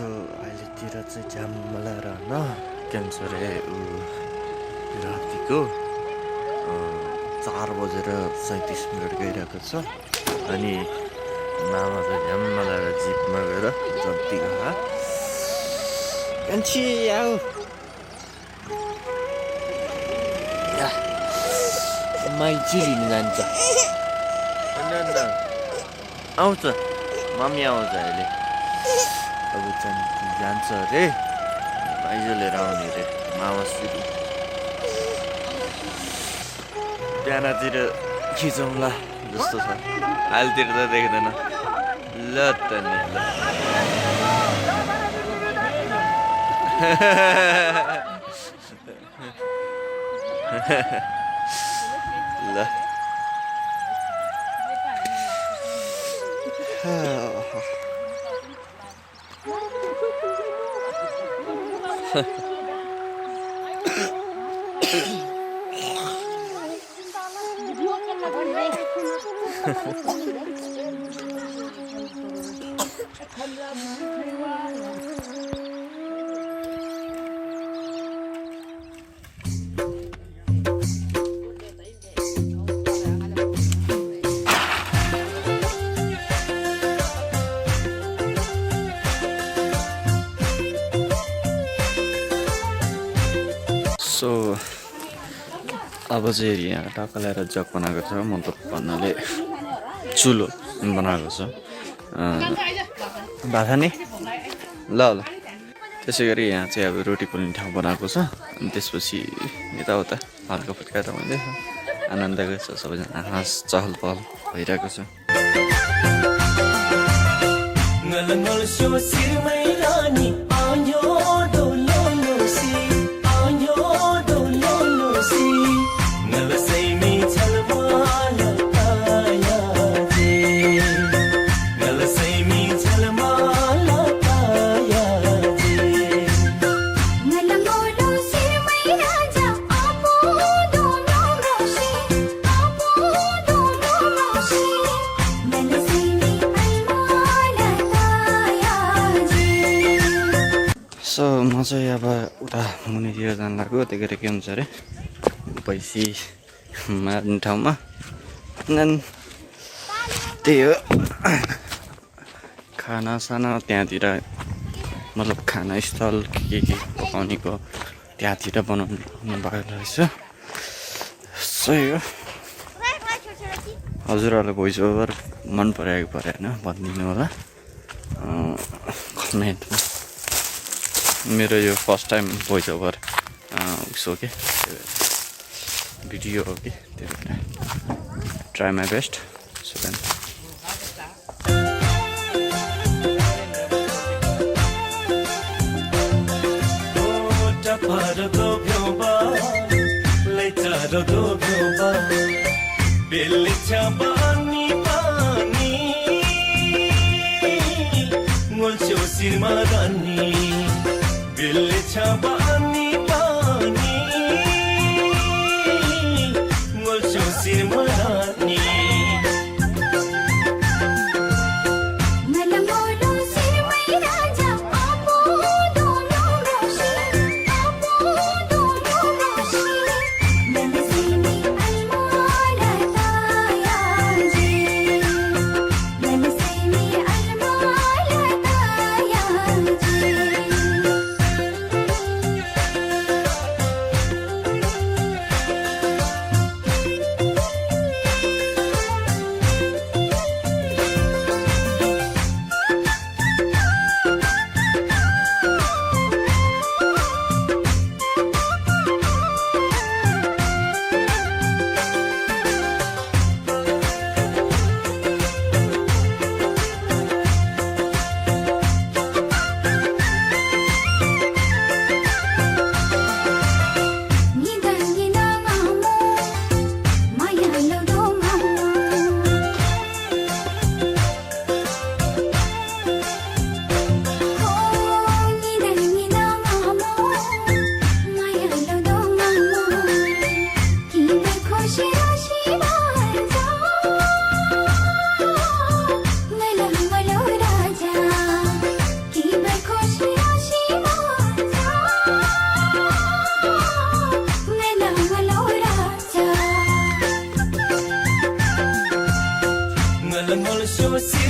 So अहिलेतिर चाहिँ झ्याम्मला र न क्यान्सर रातिको 4:37 गइरहेको छ अनि मामा चाहिँ झ्याम्मला र जिपमा गएर जति गयो कान्छी आऊ माइची लिनु जान्छ आउँछ मम्मी आउँछ अहिले अब जान्छ अरे माइजो लिएर आउने अरे मामाश्री बिहानतिर खिचौँला जस्तो छ अहिलेतिर त देख्दैन ल त नि ल ल सो अब चाहिँ यहाँ टक्क ल्याएर जग बनाएको छ मतलब भन्नाले चुलो बनाएको छ भाषा नि ल ल त्यसै गरी यहाँ चाहिँ अब रोटी पोल्ने ठाउँ बनाएको छ अनि त्यसपछि यताउता हल्का फुल्का रमाइँदैछ आनन्दको छ सबैजना हाँस चहल पहल भइरहेको छ सो म चाहिँ अब उता मुनितिर जानु लाग्यो त्यही भएर के हुन्छ अरे भैँसी मार्ने ठाउँमा त्यही हो खानासाना त्यहाँतिर मतलब खाना स्थल के पकाउनेको त्यहाँतिर बनाउनु भएको रहेछ सही हो हजुरहरूलाई भोइस ओभर मन पराएको परेन भनिदिनु होला कमेन्टमा मेरो यो फर्स्ट टाइम भोइस ओभर उसो के भिडियो हो कि त्यही भएर try my best so then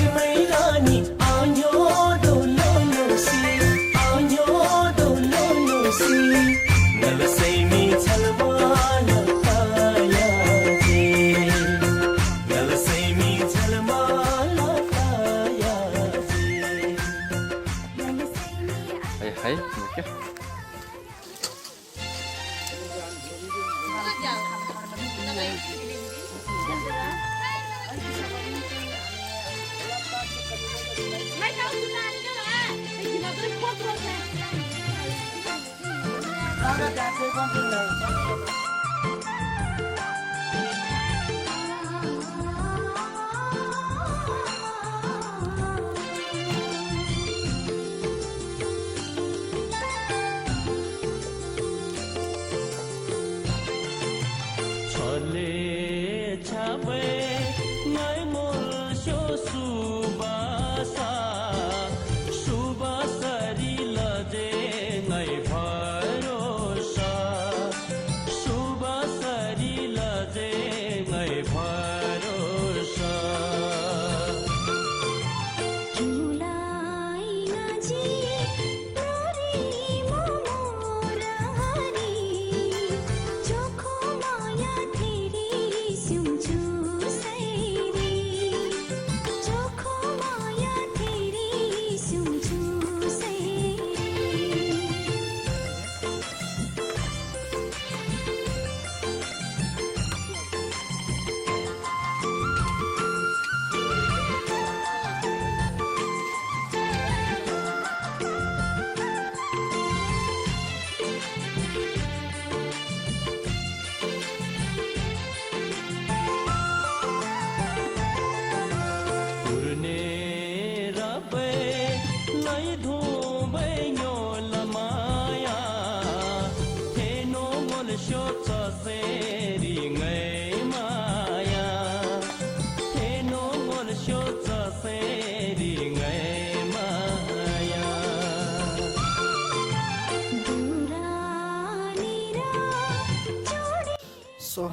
घरमै रानी आयो डोलोसी आयो डोलोसी नलसैनी छलमाला काया जे नलसैनी छलमाला काया जे हाय क्या छले छापे नै मोल सो सुबासा सुबासरी लजे नै भरोसा सुबासरी लजे नै भरोसा सो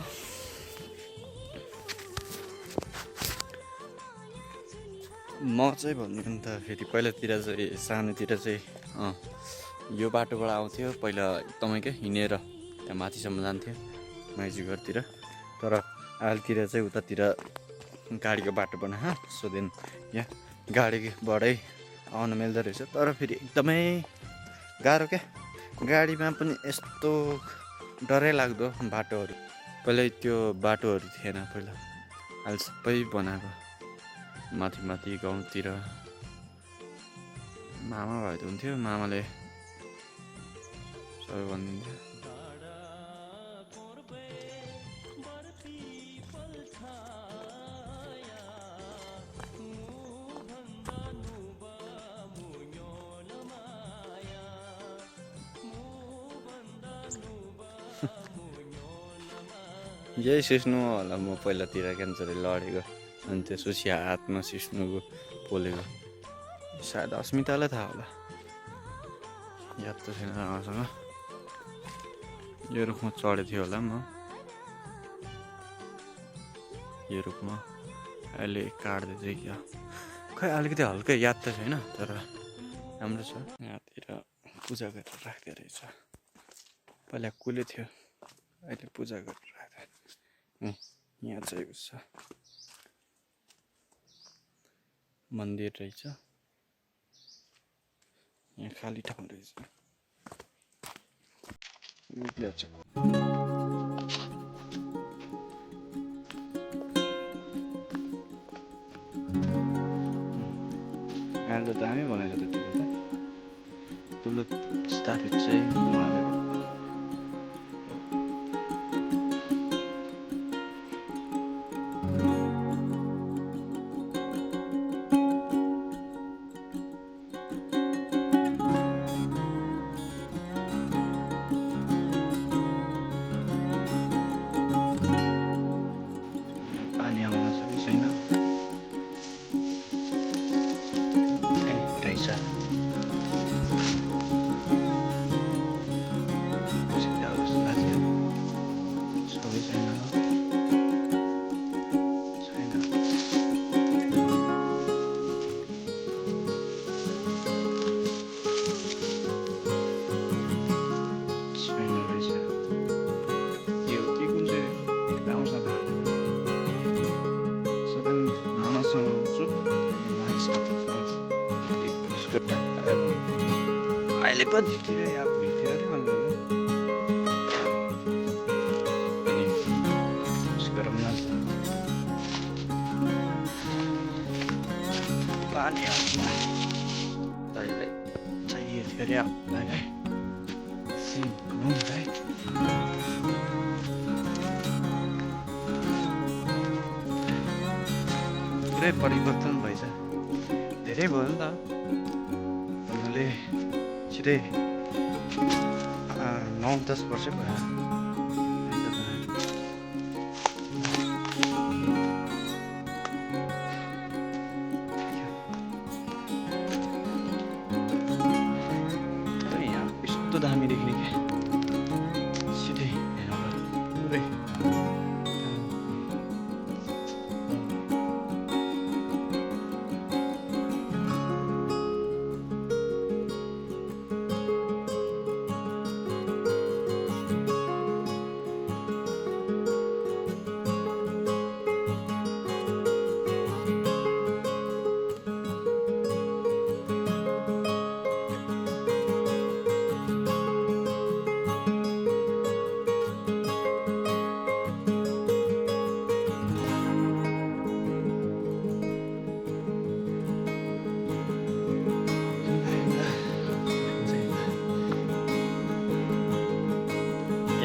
म चाहिँ भन्नुपर्दाखेरि पहिलातिर चाहिँ सानोतिर चाहिँ यो बाटोबाट आउँथ्यो पहिला एकदमै क्या हिँडेर त्यहाँ माथिसम्म जान्थ्यो माइजीघरतिर तर अहिलेतिर चाहिँ उतातिर गाडीको बाटो बनायो सोधेन यहाँ गाडीबाटै आउन मिल्दो रहेछ तर फेरि एकदमै गाह्रो क्या गाडीमा पनि यस्तो डरै लाग्दो बाटोहरू पहिल्यै त्यो बाटोहरू थिएन पहिला अहिले सबै बनाएको माथि माथि गाउँतिर मामा भए त हुन्थ्यो मामाले सबै भनिदिन्थ्यो यही सिस्नु होला म पहिलातिर क्यान्सरले लडेको अनि त्यसपछि हातमा सिस्नुको पोलेको सायद अस्मितालाई थाहा होला याद त छैन राम्रोसँग यो रुखमा चढेको थियो होला म यो रुखमा अहिले काट्दै चाहिँ क्या खै अलिकति हल्का याद त छैन तर राम्रो छ यहाँतिर पूजा गरेर राख्दै रहेछ पहिला कुले थियो अहिले पूजा गरेर राख्दा यहाँ चाहिँ छ मन्दिर रहेछ यहाँ खाली ठाउँ रहेछ अहिले त दामी बनाएको छ त्यो ठुलो स्थापित चाहिँ उसको अहिले पतिर यहाँ भित्र अरे भन्नु अनि उसको रमना पानी तैँलाई चाहिए थियो अरे आपलाई घुमौँ है पुरै परिवर्तन भएछ धेरै भयो नि त हामीले छिटै 9-10 वर्ष भयो यहाँ यस्तो दामी देख्ने क्या छिटै पुरै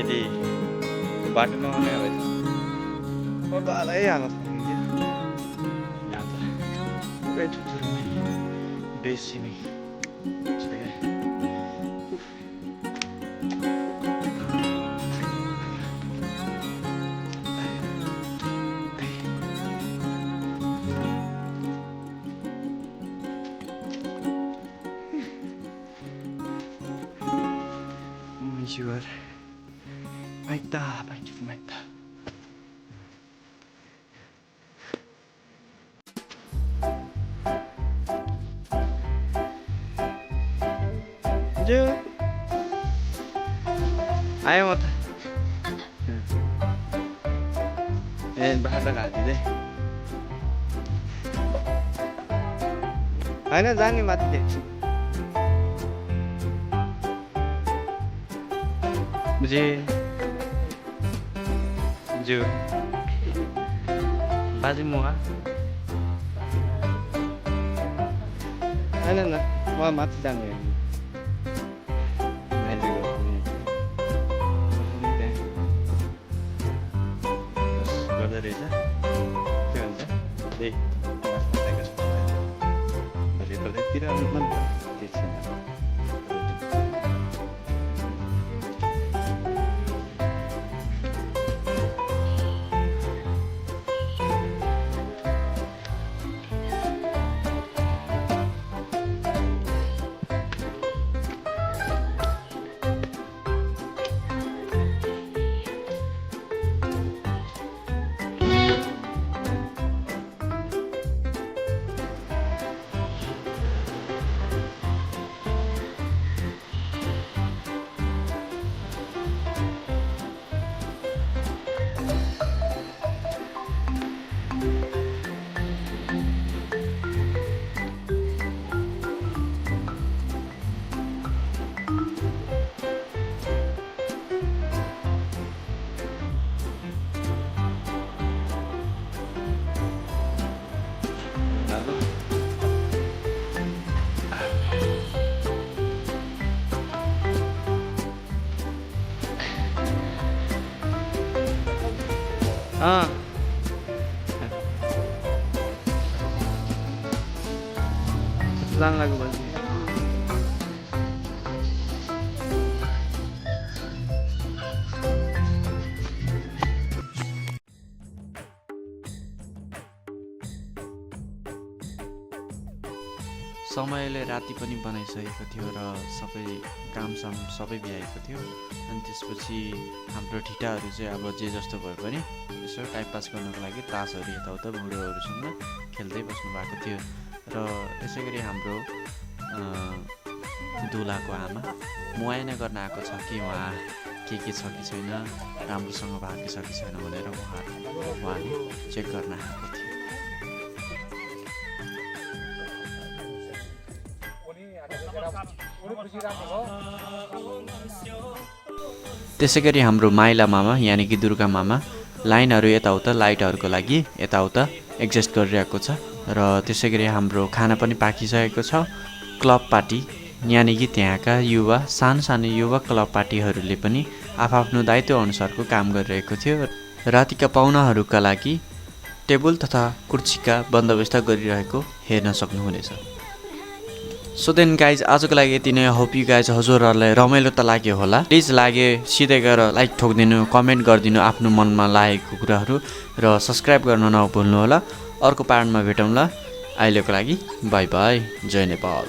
यदि बाटो नहुने भए त बालै हालत यहाँ त पुरै ठुल्ठुलो बेसी नै छ क्या Sure. Baik dah, baik dah. Jo, ayo mata. बाटो घाँटिँदै होइन जाने माथि बुझे जो बाजे मुहा होइन न म माथि जाने गर्दै रहेछ के भन्छ त्यही भोलितिर मन जान लाग्यो बल्छी समयले राति पनि बनाइसकेको थियो र सबै कामसाम सबै भ्याएको थियो अनि त्यसपछि हाम्रो ठिटाहरू चाहिँ अब जे जस्तो भए पनि यसो टाइम पास गर्नको लागि तासहरू यताउता बुढोहरूसँग खेल्दै बस्नु भएको थियो र यसै गरी हाम्रो दुलाको आमा मुआयना गर्न आएको छ कि उहाँ के छ कि छैन राम्रोसँग भएको छ कि छैन भनेर उहाँले चेक गर्न आएको थियो त्यसै गरी हाम्रो माइला मामा यानि कि दुर्गा मामा लाइनहरू यताउता लाइटहरूको लागि यताउता एडजस्ट गरिरहेको छ र त्यसै गरी हाम्रो खाना पनि पाकिसकेको छ। क्लब पार्टी यानि कि त्यहाँका युवा सानो युवा क्लब पार्टीहरूले पनि आफ्नो दायित्व अनुसारको काम गरिरहेको थियो। रातिका पाहुनाहरूका लागि टेबल तथा कुर्सीका बन्दोबस्त गरिरहेको हेर्न सक्नुहुनेछ। सो देन गाइज आजको लागि यति नै। होप यु गाइज हजुरहरूलाई रमाइलो त लाग्यो होला। प्लिज लागे सिधै गएर लाइक ठोकिदिनु, कमेन्ट गरिदिनु आफ्नो मनमा लागेको कुराहरू र सब्सक्राइब गर्न नभुल्नु होला। अर्को पार्टमा भेटौँला। अहिलेको लागि बाई बाई। जय नेपाल।